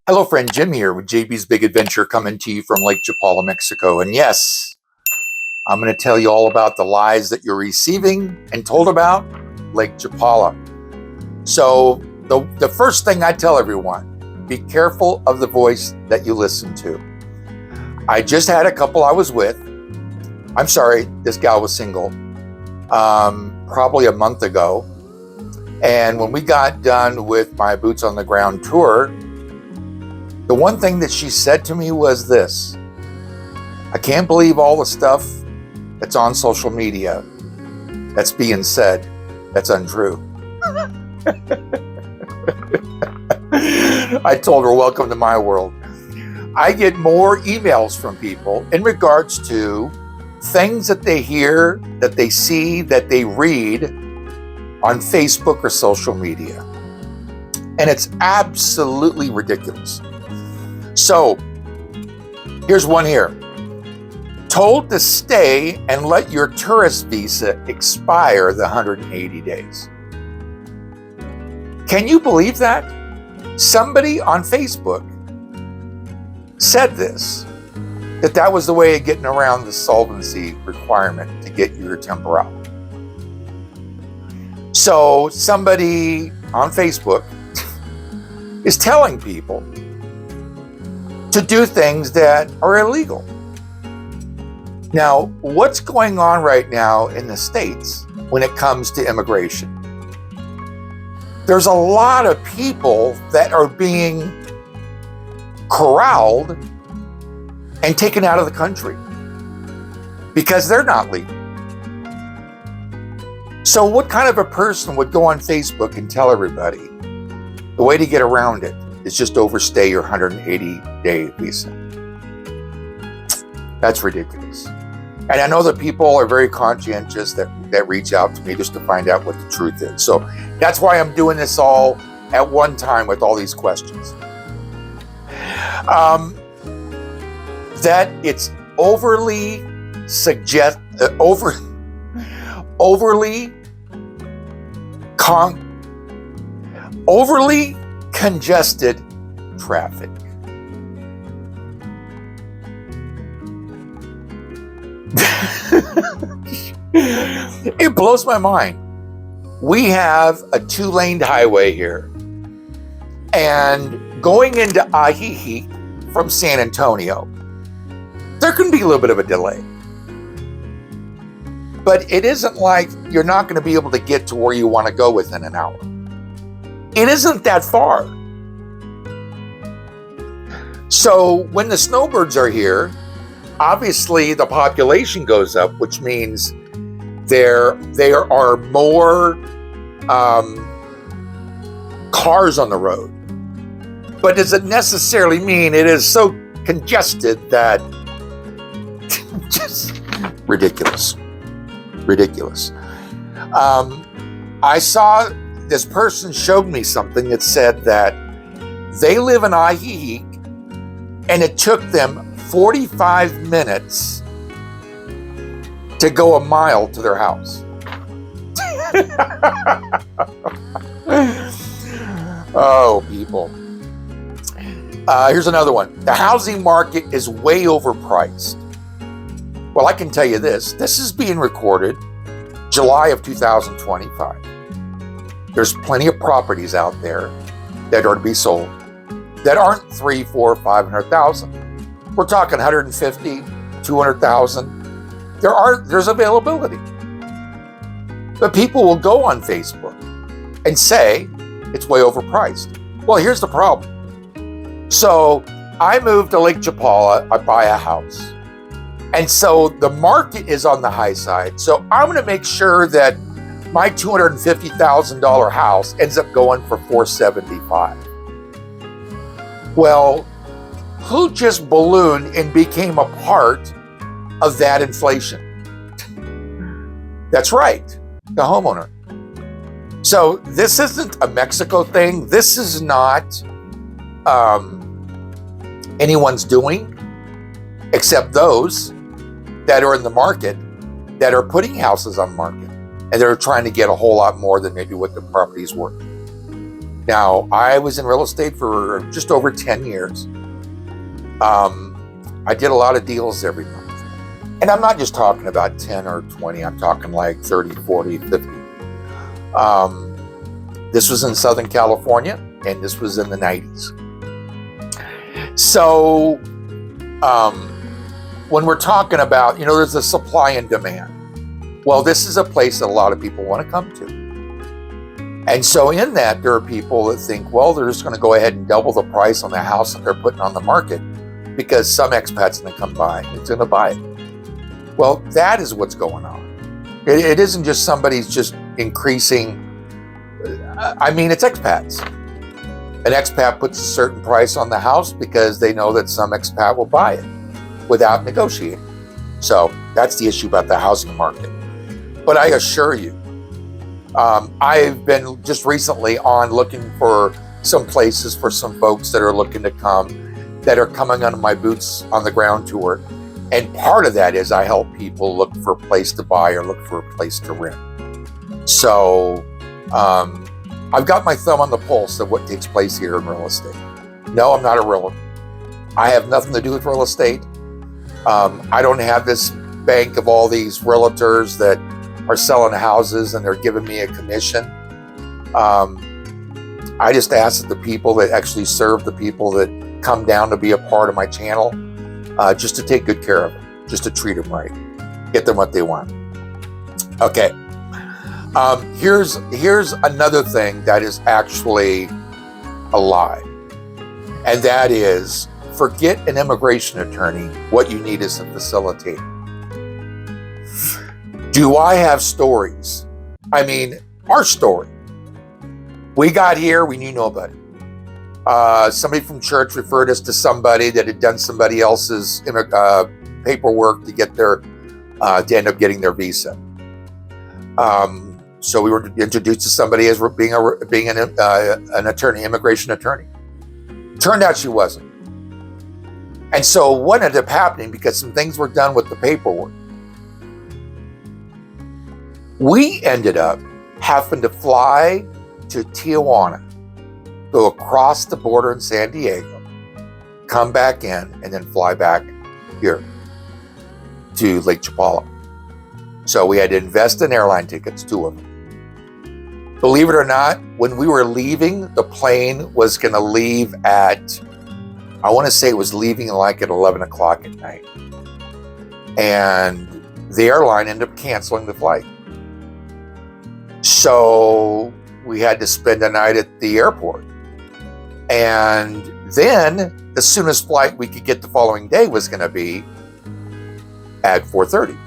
Hello friend, Jim here with JB's Big Adventure coming to you from Lake Chapala, Mexico. And yes, I'm going to tell you all about the lies that you're receiving and told about Lake Chapala. So the first thing I tell everyone, be careful of the voice that you listen to. I just had a couple I was with. I'm sorry, this gal was single, probably a month ago. And when we got done with my boots on the ground tour, the one thing that she said to me was this: I can't believe all the stuff that's on social media that's being said that's untrue. I told her, welcome to my world. I get more emails from people in regards to things that they hear, that they see, that they read on Facebook or social media. And it's absolutely ridiculous. So here's one here. Told to stay and let your tourist visa expire the 180 days. Can you believe that? Somebody on Facebook said this, that was the way of getting around the solvency requirement to get your temporal. So somebody on Facebook is telling people to do things that are illegal. Now, what's going on right now in the States when it comes to immigration? There's a lot of people that are being corralled and taken out of the country because they're not legal. So what kind of a person would go on Facebook and tell everybody the way to get around it is just overstay your 180-day visa? That's ridiculous. And I know that people are very conscientious that reach out to me just to find out what the truth is. So that's why I'm doing this all at one time with all these questions. That it's overly congested traffic. It blows my mind. We have a 2-lane highway here, and going into Ajijic from San Antonio, there can be a little bit of a delay. But it isn't like you're not going to be able to get to where you want to go within an hour. It isn't that far. So when the snowbirds are here, obviously the population goes up, which means there are more cars on the road. But does it necessarily mean it is so congested that just ridiculous? Ridiculous. I saw this person showed me something that said that they live in Ajijic and it took them 45 minutes to go a mile to their house. Oh, people. Here's another one. The housing market is way overpriced. Well, I can tell you this. This is being recorded July of 2025. There's plenty of properties out there that are to be sold that aren't 3, 4, 500,000. We're talking 150, 200,000. There's availability. But people will go on Facebook and say it's way overpriced. Well, here's the problem. So I moved to Lake Chapala, I buy a house. And so the market is on the high side. So I'm going to make sure that my $250,000 house ends up going for $475,000. Well, who just ballooned and became a part of that inflation? That's right, the homeowner. So this isn't a Mexico thing. This is not anyone's doing, except those that are in the market that are putting houses on the market and they're trying to get a whole lot more than maybe what the property is worth. Now, I was in real estate for just over 10 years. I did a lot of deals every month. And I'm not just talking about 10 or 20, I'm talking like 30, 40, 50. This was in Southern California, and this was in the 90s. So, when we're talking about, there's a supply and demand. Well, this is a place that a lot of people want to come to. And so in that, there are people that think, well, they're just going to go ahead and double the price on the house that they're putting on the market because some expat's going to come by and it's going to buy it. Well, that is what's going on. It isn't just somebody's just increasing. It's expats. An expat puts a certain price on the house because they know that some expat will buy it without negotiating. So that's the issue about the housing market. But I assure you, I've been just recently on looking for some places for some folks that are looking to come, that are coming on my boots on the ground tour. And part of that is I help people look for a place to buy or look for a place to rent. So I've got my thumb on the pulse of what takes place here in real estate. No, I'm not a realtor. I have nothing to do with real estate. I don't have this bank of all these realtors that are selling houses and they're giving me a commission. I just ask that the people that actually serve the people that come down to be a part of my channel, just to take good care of them, just to treat them right, get them what they want. Okay. Here's another thing that is actually a lie, and that is, forget an immigration attorney. What you need is a facilitator. Do I have stories? Our story. We got here, we knew nobody. Somebody from church referred us to somebody that had done somebody else's paperwork to get to end up getting their visa. So we were introduced to somebody as being an attorney, immigration attorney. Turned out she wasn't. And so what ended up happening, because some things were done with the paperwork, we ended up having to fly to Tijuana, go across the border in San Diego, come back in, and then fly back here to Lake Chapala. So we had to invest in airline tickets, 2 of them. Believe it or not, when we were leaving, the plane was going to leave at, I want to say it was leaving like at 11 o'clock at night. And the airline ended up canceling the flight. So we had to spend the night at the airport. And then the soonest flight we could get the following day was going to be at 3:30.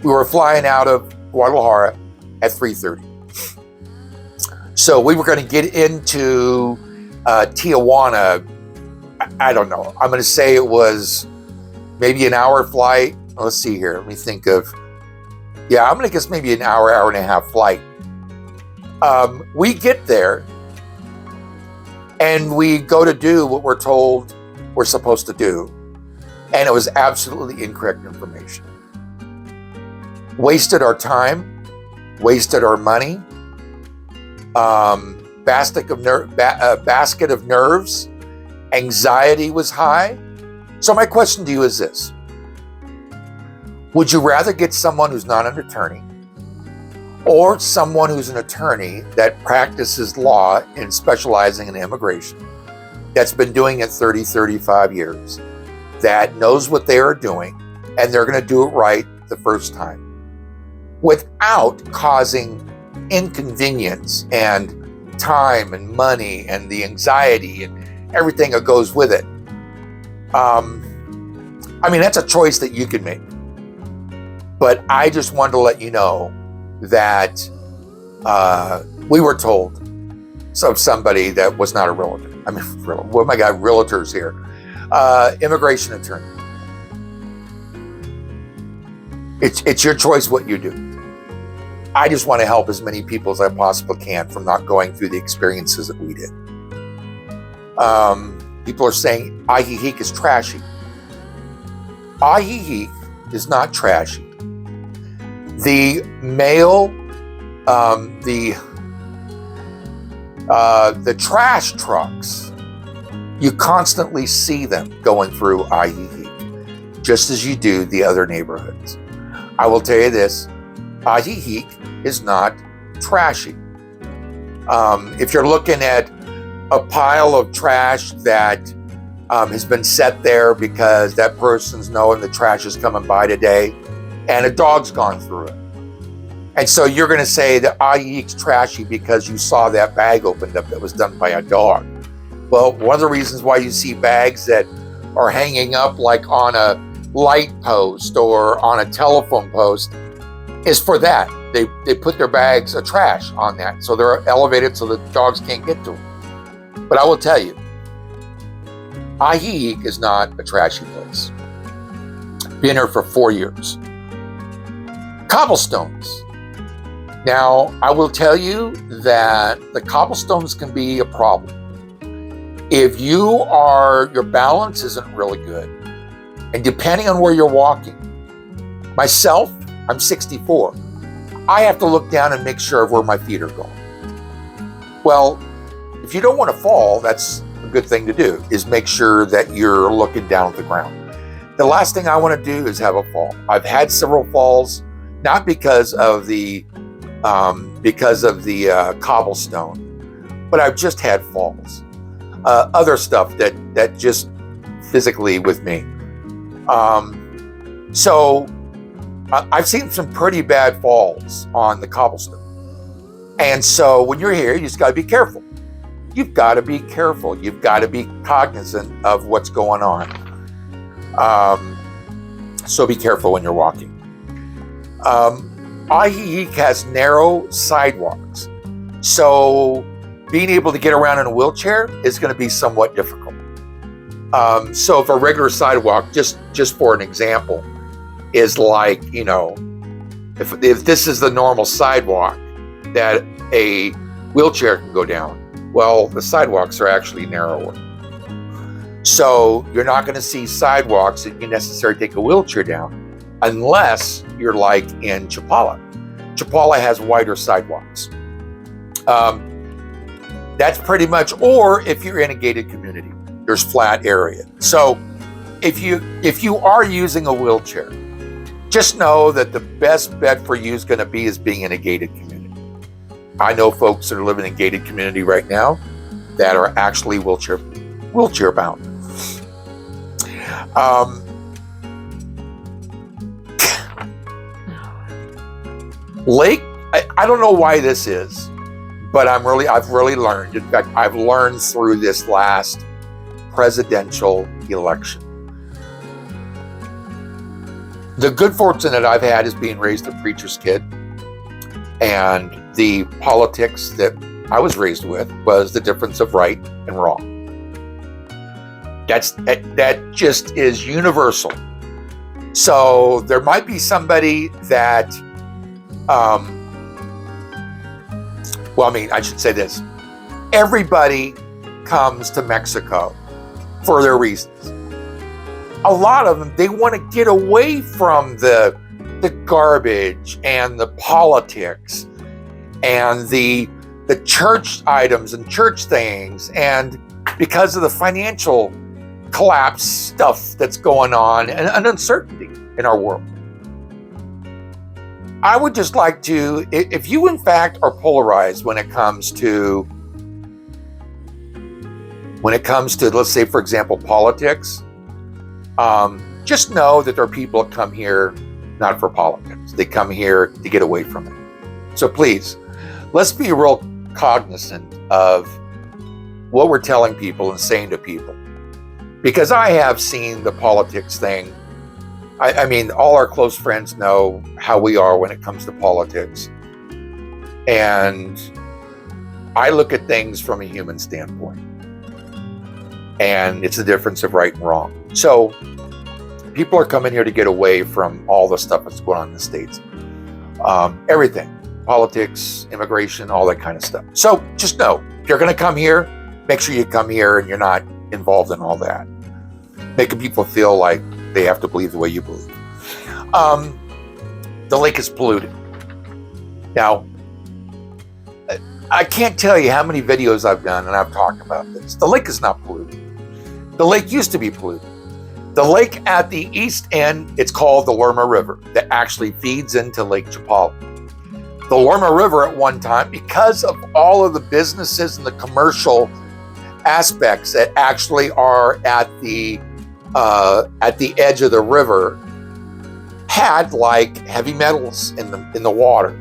We were flying out of Guadalajara at 3:30. So we were going to get into Tijuana, I don't know. I'm going to say it was maybe an hour flight. Let's see here. Let me think of, I'm going to guess maybe an hour and a half flight. We get there and we go to do what we're told we're supposed to do. And it was absolutely incorrect information. Wasted our time, wasted our money, basket of nerves, anxiety was high. So my question to you is this. Would you rather get someone who's not an attorney, or someone who's an attorney that practices law and specializing in immigration, that's been doing it 30, 35 years, that knows what they are doing, and they're going to do it right the first time, without causing inconvenience and time and money and the anxiety and everything that goes with it? That's a choice that you can make. But I just wanted to let you know that we were told of somebody that was not a realtor. What am I got? Realtors here. Immigration attorney. It's your choice what you do. I just want to help as many people as I possibly can from not going through the experiences that we did. People are saying Ajijic is trashy. Ajijic is not trashy. The male, The trash trucks, you constantly see them going through Ajijic, just as you do the other neighborhoods. I will tell you this, Ajijic is not trashy. If you're looking at a pile of trash that has been set there because that person's knowing the trash is coming by today and a dog's gone through it. And so you're going to say that Ajijic's trashy because you saw that bag opened up that was done by a dog. Well, one of the reasons why you see bags that are hanging up like on a light post or on a telephone post is for that. They put their bags of trash on that, so they're elevated so the dogs can't get to them. But I will tell you, Ajijic is not a trashy place. Been here for 4 years. Cobblestones. Now, I will tell you that the cobblestones can be a problem. If your balance isn't really good, and depending on where you're walking, myself, I'm 64. I have to look down and make sure of where my feet are going. Well, if you don't want to fall, that's a good thing to do, is make sure that you're looking down at the ground. The last thing I want to do is have a fall. I've had several falls, not because of the cobblestone, but I've just had falls. Other stuff that just physically with me. So I've seen some pretty bad falls on the cobblestone. And so when you're here, you just got to be careful. You've got to be careful. You've got to be cognizant of what's going on. So be careful when you're walking. Ajijic has narrow sidewalks. So being able to get around in a wheelchair is going to be somewhat difficult. So if a regular sidewalk, just for an example, is like, if this is the normal sidewalk that a wheelchair can go down, well, the sidewalks are actually narrower. So you're not going to see sidewalks that you necessarily take a wheelchair down unless you're like in Chapala. Chapala has wider sidewalks. That's pretty much, or if you're in a gated community, there's flat area. So if you are using a wheelchair, just know that the best bet for you is going to be being in a gated community. I know folks that are living in a gated community right now that are actually wheelchair bound. Lake, I don't know why this is, but I've really learned. In fact, I've learned through this last presidential election. The good fortune that I've had is being raised a preacher's kid, and the politics that I was raised with was the difference of right and wrong. That just is universal. So there might be somebody that, I should say this. Everybody comes to Mexico for their reasons. A lot of them, they want to get away from the garbage and the politics and the church items and church things, and because of the financial collapse stuff that's going on and uncertainty in our world. I would just like to, if you in fact are polarized when it comes to, let's say, for example, politics, just know that there are people that come here not for politics. They come here to get away from it. So please, let's be real cognizant of what we're telling people and saying to people. Because I have seen the politics thing. I mean, all our close friends know how we are when it comes to politics. And I look at things from a human standpoint. And it's the difference of right and wrong. So people are coming here to get away from all the stuff that's going on in the States. Everything. Politics, immigration, all that kind of stuff. So just know, if you're going to come here, make sure you come here and you're not involved in all that. Making people feel like they have to believe the way you believe. The lake is polluted. Now, I can't tell you how many videos I've done and I've talked about this. The lake is not polluted. The lake used to be polluted. The lake at the east end, it's called the Lerma River, that actually feeds into Lake Chapala. The Lerma River at one time, because of all of the businesses and the commercial aspects that actually are at the edge of the river, had like heavy metals in the water.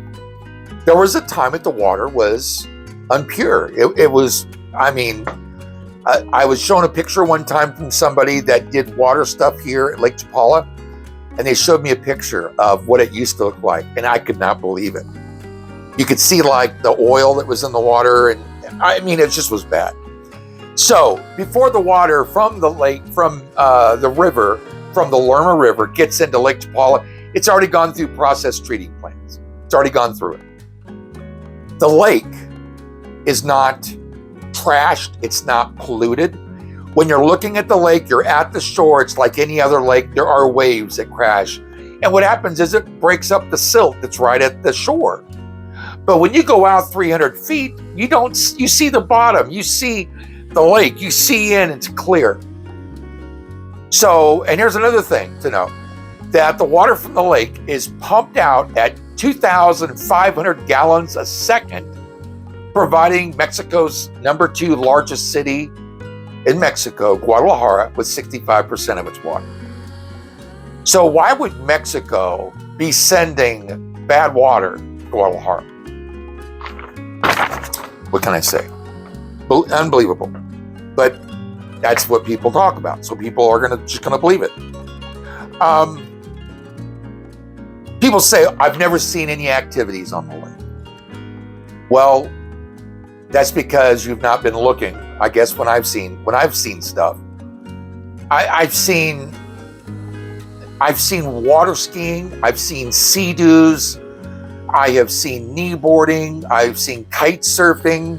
There was a time that the water was impure. It was, I mean, I was shown a picture one time from somebody that did water stuff here at Lake Chapala, and they showed me a picture of what it used to look like, and I could not believe it. You could see like the oil that was in the water, and I mean, it just was bad. So before the water from the lake, from the river, from the Lerma River gets into Lake Chapala, it's already gone through process treating plants. It's already gone through it. The lake is not trashed. It's not polluted. When you're looking at the lake, you're at the shore. It's like any other lake. There are waves that crash. And what happens is it breaks up the silt that's right at the shore. But when you go out 300 feet, you see the bottom. You see the lake. You see in, it's clear. So, and here's another thing to know, that the water from the lake is pumped out at 2,500 gallons a second, providing Mexico's #2 largest city in Mexico, Guadalajara, with 65% of its water. So why would Mexico be sending bad water to Guadalajara? What can I say? Unbelievable. But that's what people talk about. So people are just gonna believe it. People say, I've never seen any activities on the lake. Well, that's because you've not been looking. I guess when I've seen stuff, I've seen water skiing, I've seen sea-doos, I have seen kneeboarding, I've seen kite surfing,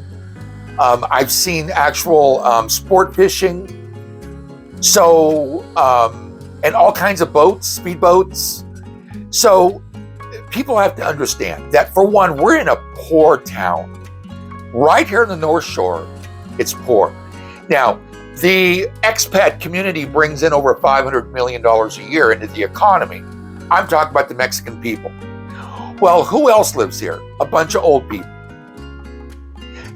I've seen actual sport fishing. So, and all kinds of boats, speedboats. So people have to understand that, for one, we're in a poor town. Right here in the North Shore, it's poor. Now, the expat community brings in over $500 million a year into the economy. I'm talking about the Mexican people. Well, who else lives here? A bunch of old people.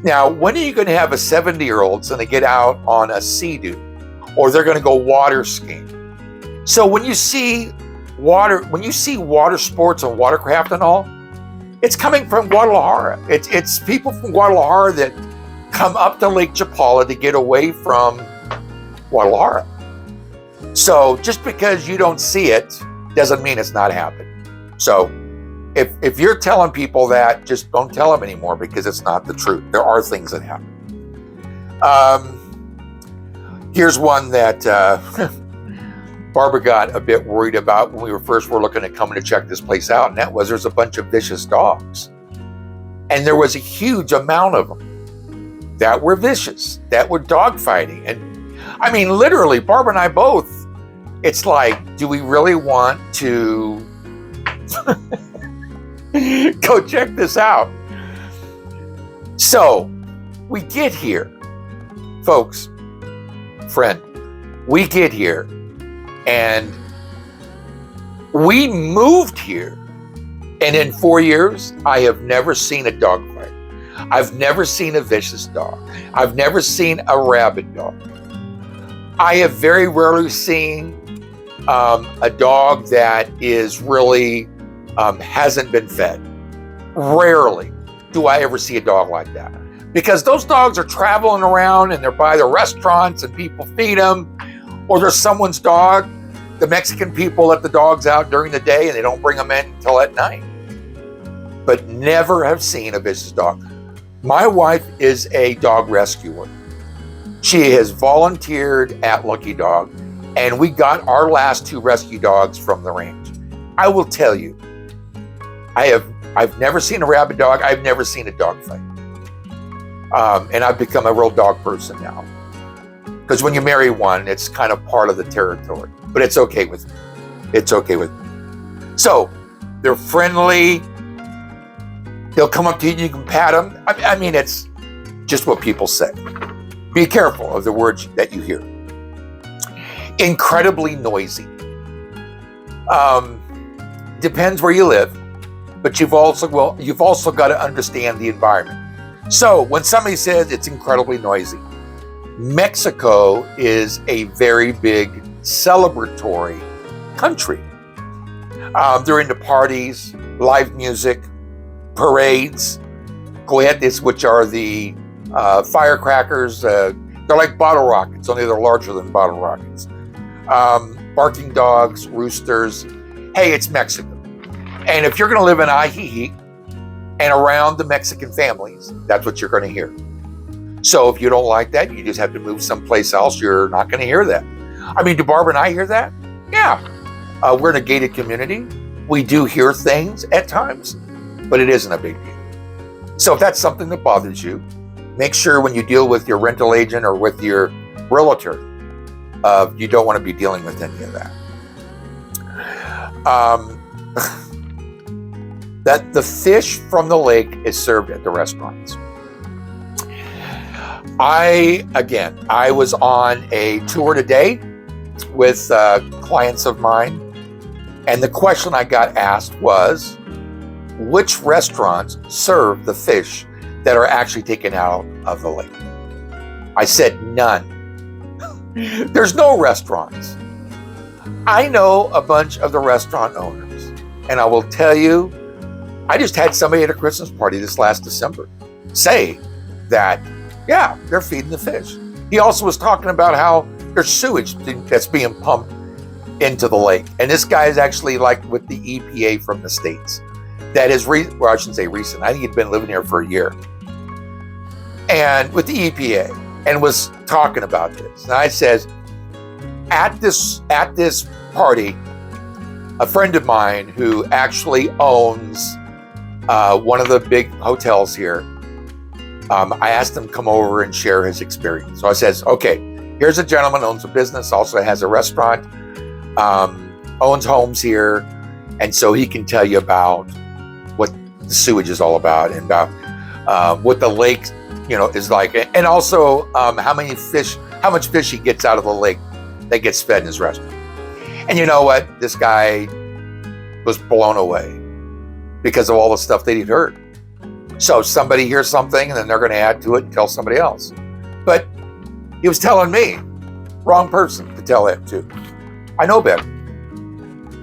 Now, when are you going to have a 70-year-old going to get out on a sea-doo, or they're going to go water skiing? So when you see water sports and watercraft and all, it's coming from Guadalajara. It's people from Guadalajara that come up to Lake Chapala to get away from Guadalajara. So just because you don't see it doesn't mean it's not happening. So if you're telling people that, just don't tell them anymore, because it's not the truth. There are things that happen. Here's one that Barbara got a bit worried about when we were looking at coming to check this place out, and that was, there's a bunch of vicious dogs. And there was a huge amount of them that were vicious, that were dog fighting. And I mean, literally, Barbara and I both, it's like, do we really want to go check this out? So we get here, folks, friend, we get here, and we moved here, and in 4 years, I have never seen a dog fight. I've never seen a vicious dog. I've never seen a rabid dog. I have very rarely seen a dog that is really hasn't been fed. Rarely do I ever see a dog like that, because those dogs are traveling around and they're by the restaurants and people feed them, or there's someone's dog. The Mexican people let the dogs out during the day and they don't bring them in until at night. But never have seen a vicious dog. My wife is a dog rescuer. She has volunteered at Lucky Dog, and we got our last 2 rescue dogs from the ranch. I will tell you, I've never seen a rabid dog. I've never seen a dog fight. And I've become a real dog person now. Because when you marry one, it's kind of part of the territory. But it's okay with me. It's okay with me. So, they're friendly. They'll come up to you and you can pat them. I mean, it's just what people say. Be careful of the words that you hear. Incredibly noisy. Depends where you live, but you've also got to understand the environment. So when somebody says it's incredibly noisy, Mexico is a very big celebratory country. They're into parties, live music, parades, cohetes, which are the firecrackers. They're like bottle rockets, only they're larger than bottle rockets. Barking dogs, roosters. Hey, it's Mexico. And if you're going to live in Ajijic and around the Mexican families, that's what you're going to hear. So if you don't like that, you just have to move someplace else. You're not going to hear that. I mean, do Barbara and I hear that? Yeah. We're in a gated community. We do hear things at times, but it isn't a big deal. So if that's something that bothers you, make sure when you deal with your rental agent or with your realtor, you don't want to be dealing with any of that. That the fish from the lake is served at the restaurants. I was on a tour today with clients of mine, and the question I got asked was, which restaurants serve the fish that are actually taken out of the lake? I said none. There's no restaurants. I know a bunch of the restaurant owners, and I will tell you, I just had somebody at a Christmas party this last December say that, yeah, they're feeding the fish. He also was talking about how there's sewage that's being pumped into the lake. And this guy is actually like with the EPA from the States. That is, well, I shouldn't say recent. I think he'd been living here for a year. And with the EPA, and was talking about this. And I says, at this party, a friend of mine who actually owns one of the big hotels here, I asked him to come over and share his experience. So I says, okay, here's a gentleman who owns a business, also has a restaurant, owns homes here, and so he can tell you about what the sewage is all about and about what the lake, is like, and also how much fish he gets out of the lake that gets fed in his restaurant. And you know what? This guy was blown away because of all the stuff that he'd heard. So somebody hears something and then they're going to add to it and tell somebody else. But he was telling me, wrong person to tell it to. I know better.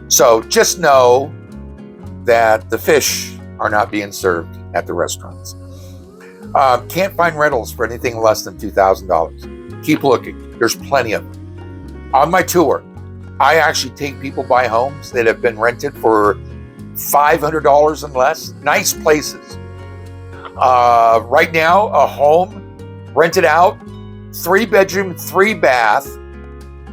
So just know that the fish are not being served at the restaurants. Can't find rentals for anything less than $2,000. Keep looking. There's plenty of them. On my tour, I actually take people by homes that have been rented for $500 and less. Nice places. Right now, a home rented out, 3-bedroom, 3-bath,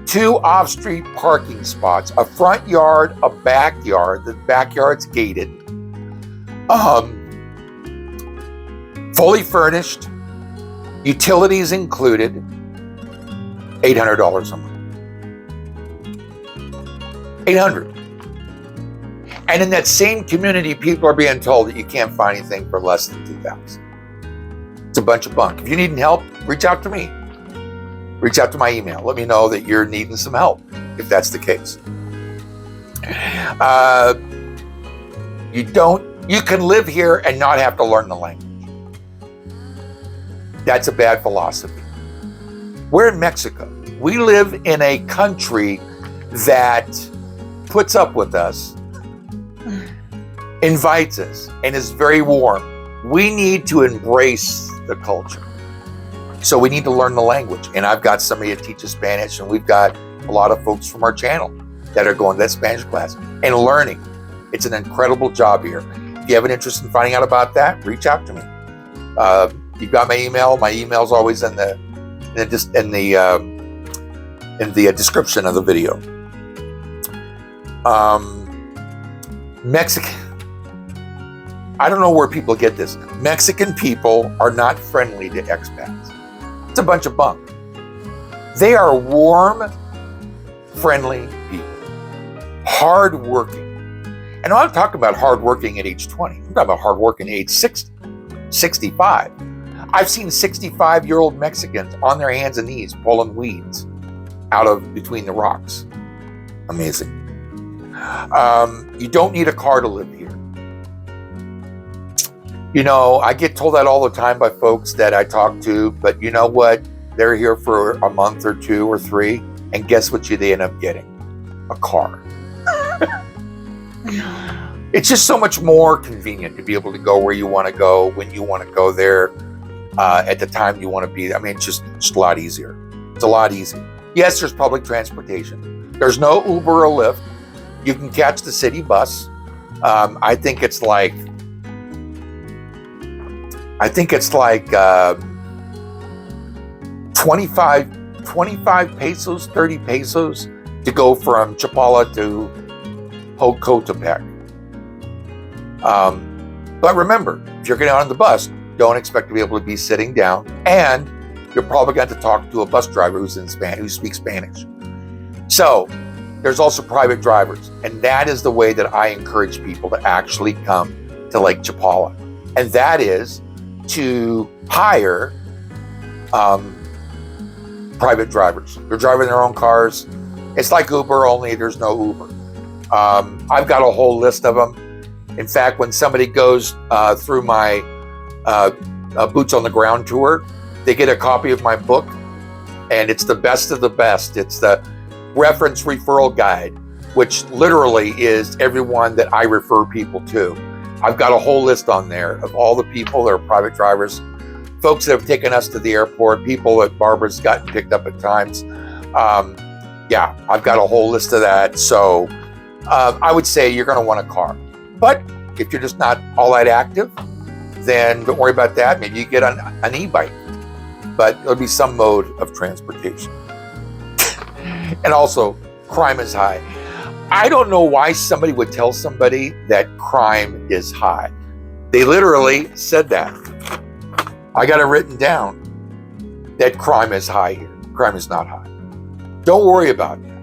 2 off-street parking spots, a front yard, a backyard. The backyard's gated. Fully furnished, utilities included, $800 a month. $800. And in that same community, people are being told that you can't find anything for less than $2,000. It's a bunch of bunk. If you need help, reach out to me. Reach out to my email. Let me know that you're needing some help, if that's the case. You can live here and not have to learn the language. That's a bad philosophy. We're in Mexico. We live in a country that puts up with us, invites us, and is very warm. We need to embrace the culture. So we need to learn the language. And I've got somebody that teaches Spanish, and we've got a lot of folks from our channel that are going to that Spanish class and learning. It's an incredible job here. If you have an interest in finding out about that, reach out to me. You've got my email. My email's always in the description of the video. Mexican. I don't know where people get this. Mexican people are not friendly to expats. It's a bunch of bunk. They are warm, friendly people, hardworking. And I'm not talking about hardworking at age 20. I'm talking about hardworking at age 60, 65. I've seen 65-year-old Mexicans on their hands and knees pulling weeds out of between the rocks. Amazing. You don't need a car to live here. You know, I get told that all the time by folks that I talk to, but you know what? They're here for a month or 2 or 3, and guess what they end up getting? A car. It's just so much more convenient to be able to go where you want to go, when you want to go there, at the time you want to be. I mean, it's just a lot easier. It's a lot easier. Yes, there's public transportation. There's no Uber or Lyft. You can catch the city bus. I think it's like 25 pesos, 30 pesos to go from Chapala to Jocotepec. But remember, if you're getting on the bus, don't expect to be able to be sitting down, and you're probably going to talk to a bus driver who speaks Spanish. So there's also private drivers, and that is the way that I encourage people to actually come to Lake Chapala, and that is to hire private drivers. They're driving their own cars. It's like Uber, only there's no Uber. I've got a whole list of them. In fact, when somebody goes through my Boots on the Ground tour, they get a copy of my book, and it's the best of the best. It's the reference referral guide, which literally is everyone that I refer people to. I've got a whole list on there of all the people that are private drivers, folks that have taken us to the airport, people that Barbara's gotten picked up at times. Yeah, I've got a whole list of that. So I would say you're going to want a car. But if you're just not all that active, then don't worry about that. Maybe you get an e-bike, but it'll be some mode of transportation. And also, crime is high. I don't know why somebody would tell somebody that crime is high. They literally said that. I got it written down that crime is high here. Crime is not high. Don't worry about that.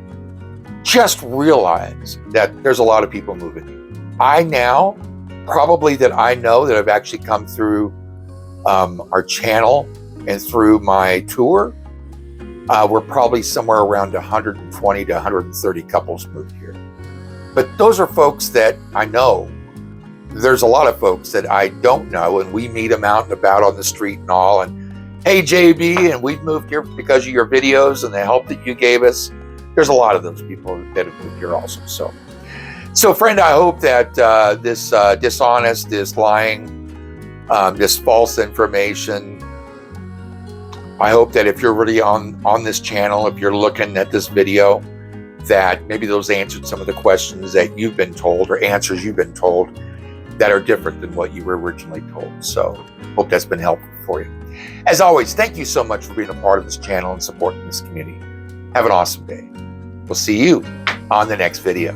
Just realize that there's a lot of people moving here. I know that have actually come through our channel and through my tour. We're probably somewhere around 120 to 130 couples moved here. But those are folks that I know. There's a lot of folks that I don't know, and we meet them out and about on the street and all. And hey, JB, and we've moved here because of your videos and the help that you gave us. There's a lot of those people that have moved here also. So friend, I hope that this dishonest, this lying, this false information, I hope that if you're really on this channel, if you're looking at this video, that maybe those answered some of the questions that you've been told, or answers you've been told that are different than what you were originally told. So hope that's been helpful for you. As always, thank you so much for being a part of this channel and supporting this community. Have an awesome day. We'll see you on the next video.